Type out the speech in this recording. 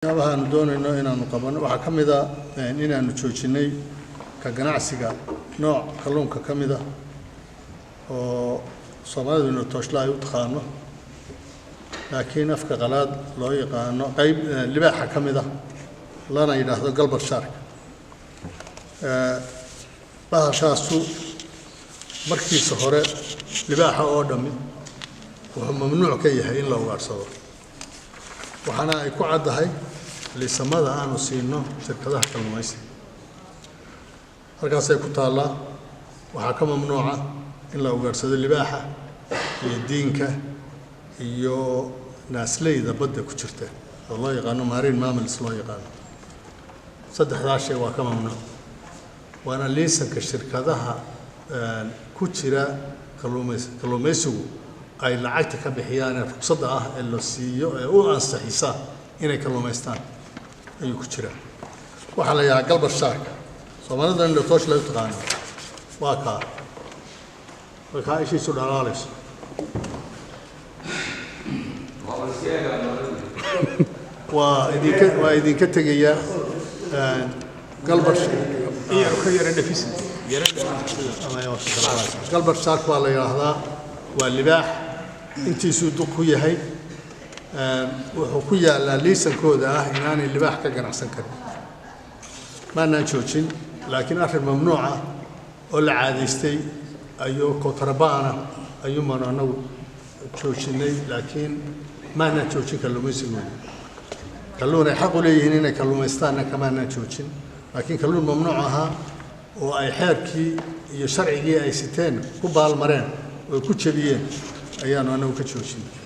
waxaan doonaynaa inaanu qabano waxa kamid ah inaanu joojinay ka ganacsiga nooc kalluunka kamid ah oo Soomaalidu tooshla ay u taqaano laakiin afka qalaad loo yaqaano qayb libaaxa kamid ah lana yiraahdo galbar shark bahashaasu markiisa hore libaaxa oo dhami wuxuu mamnuuc ka yahay in la ugaarsado waxaana ay ku caddahay liisamada aanu siino shirkadaha kalluumaysiga halkaas ay ku taallaa waxaa ka mamnuuca in la ugaarsado libaaxa iyo diinka iyo naasleyda badda ku jirta oo loo yaqaano marine mammals loo yaqaano saddexdaas shay waa ka mamnuuc waana liisanka shirkadaha ku jira kalluumaysigu ay lacagta ka bixiyaan ruqsadda ah ee la siiyo ee u ansaxisa inay kalluumaystaan ayuu ku jira waxa la yahay galbar shark Soomaalida in la tooshla u taqaan waa ka ishiisu dhalaalayso waa idinka tegaya galbar iyo ka yara dhafis galbar shark waa la yiraahdaa waa libaax intiisu duq ku yahay wuxuu ku yaalaa liisankooda ah inaanay libaax ka ganacsan karin maana joojin laakiin arrin mamnuuc ah oo la caadaystay ayuu kontrabaana ayuu anagu joojinay laakiin maana joojin kalluumaysigooda kalluun ay xaq u leeyihiin inay kalluumaystaanna kamaana joojin laakiin kalluun mamnuuc ahaa oo ay xeerkii iyo sharcigii ay siteen ku baalmareen oo ku jabiyeen ayaanu anagu ka joojinay